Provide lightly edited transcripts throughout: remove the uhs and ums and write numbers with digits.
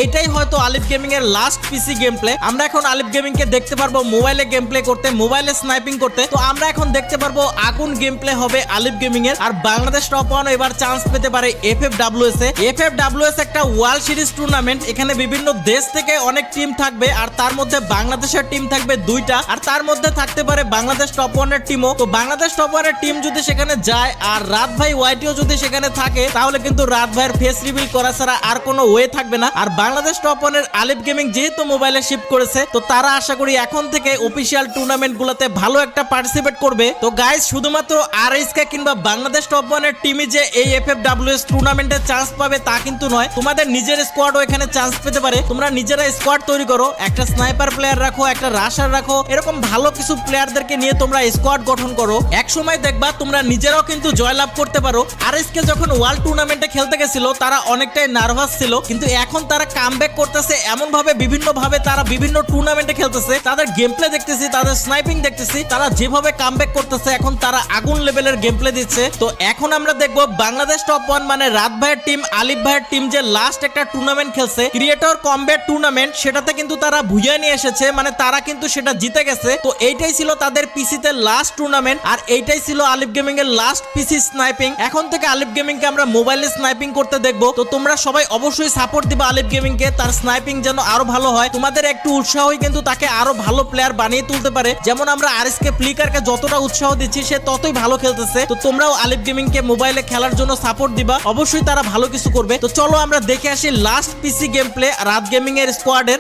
এইটাই হয়তো আলিফ গেমিং এর লাস্ট পিসি গেম প্লে। আমরা এখন আলিফ গেমিং কে দেখতে পারবো মোবাইলে গেম প্লে করতে, মোবাইলে স্নাইপিং করতে। তো আমরা এখন দেখতে পারবো আগুন গেম প্লে হবে আলিফ গেমিং এর। আর বাংলাদেশ টপ 1 এবার চান্স পেতে পারে FFWS এ। FFWS একটা ওয়ার্ল্ড সিরিজ টুর্নামেন্ট, এখানে বিভিন্ন দেশ থেকে অনেক টিম থাকবে, আর তার মধ্যে বাংলাদেশের টিম থাকবে 2টা, আর তার মধ্যে থাকতে পারে বাংলাদেশ টপ 1 এর টিমও। তো বাংলাদেশ টপ 1 এর টিম যদি সেখানে যায় আর রাত ভাই ওয়াইটিও যদি সেখানে থাকে, তাহলে কিন্তু রাত ভাইয়ের ফেস রিভিল করা ছাড়া আর কোনো ওয়ে থাকবে না। আর বাংলাদেশ টপ 1 এর আলিফ গেমিং যেহেতু মোবাইলে শিফট করেছে, তো তারা আশা করি এখন থেকে অফিশিয়াল টুর্নামেন্ট গুলোতে ভালো একটা পার্টিসিপেট করবে। তো গাইস, শুধুমাত্র আরএসকে কিংবা বাংলাদেশ টপ 1 এর টিমই যে এই FFWS টুর্নামেন্টে চান্স পাবে তা কিন্তু নয়, তোমাদের নিজের স্কোয়াডও এখানে চান্স পেতে পারে। তোমরা নিজেরা স্কোয়াড তৈরি করো, একটা স্নাইপার প্লেয়ার রাখো, একটা রাশার রাখো, এরকম ভালো কিছু প্লেয়ারদেরকে নিয়ে তোমরা স্কোয়াড গঠন করো। এক সময় দেখবা তোমরা নিজেরাও কিন্তু জয়লাভ করতে পারো। আরএসকে যখন ওয়ার্ল্ড টুর্নামেন্টে খেলতে গেছিল তারা অনেকটাই নার্ভাস ছিল, কিন্তু এখন তারা কামব্যাক করতেছে এমন ভাবে, বিভিন্ন ভাবে তারা বিভিন্ন টুর্নামেন্টে খেলতেছে। তাদের গেম প্লে দেখতেছি, তাদের স্নাইপিং দেখতেছি, তারা যেভাবে কামব্যাক করতেছে এখন তারা আগুন লেভেলের গেম প্লে দিচ্ছে। তো এখন আমরা দেখবো বাংলাদেশ টপ 1 মানে রাত ভাইয়ের টিম, আলিফ ভাইয়ের টিম যে লাস্ট একটা টুর্নামেন্ট খেলছে ক্রিয়েটর কমব্যাট টুর্নামেন্ট, সেটাতে কিন্তু তারা ভুইয়া নিয়ে এসেছে, মানে তারা কিন্তু সেটা জিতে গেছে। তো এইটাই ছিল তাদের পিসিতে লাস্ট টুর্নামেন্ট, আর এইটাই ছিল আলিফ গেমিং এর লাস্ট পিসি স্নাইপিং। এখন থেকে আলিফ গেমিং কে আমরা মোবাইলে স্নাইপিং করতে দেখবো। তো তোমরা সবাই অবশ্যই সাপোর্ট দিবা আলিফ গেমিং কে, তার স্নাইপিং যেন আরো ভালো হয়। তোমাদের একটু উৎসাহই কিন্তু তাকে আরো ভালো প্লেয়ার বানিয়ে তুলতে পারে। যেমন আমরা আরএসকে ফ্লিকারকে যতটা উৎসাহ দিচ্ছি, সে ততই ভালো খেলতেছে। তো তোমরাও আলিফ গেমিং কে মোবাইলে খেলার জন্য সাপোর্ট দিবা, অবশ্যই তারা ভালো কিছু করবে। তো চলো আমরা দেখে আসি লাস্ট পিসি গেম প্লে রাত গেমিং এর স্কোয়াডের।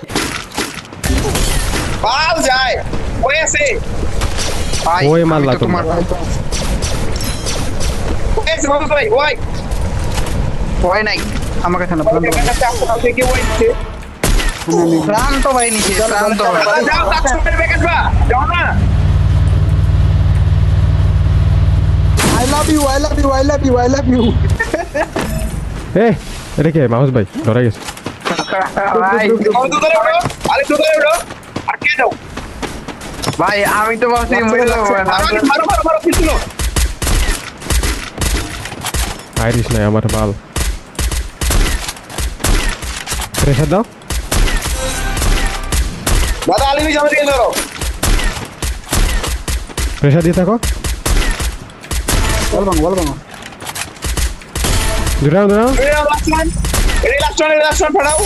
বাল যায় ওই আছে ভাই, ওই মারলা তোমার এই সব ভাই ওই ওই নাই আমার কাছে না, প্রান্ত থেকে ওই দিচ্ছে, প্রান্ত ভাই নিচে, প্রান্ত ভাই যাও তার সুপার ব্যাকেট বা যাও না। I love you, I love you, I love you, I love you. এ এটা কে মাউস ভাই ধরা গেছে। ভাই কত দূরে উঠো, আরে দূরে উঠো আর কে যাও ভাই, আমি তো ভাবছি মরে যাবো। মারো মারো মারো পিছলো, আইরিশ নাই আমার বাল। প্রেসার দাও। দাদা আলিমি জামা দিয়ে ধরো, প্রেসার দিয়ে থাকো। বল বাং দুরাও দুরাও। এই লাস্ট ওয়ান ফাড়াও।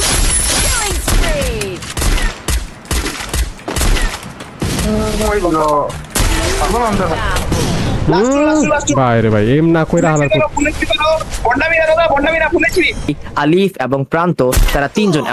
ওই বলো এখন অন্তর লাস্ট বাইরে ভাই এম না কইরা হালার বন্ডামিরা দাদা, বন্ডামিরা ফুলেছি। আলিফ এবং প্রান্ত তারা তিনজন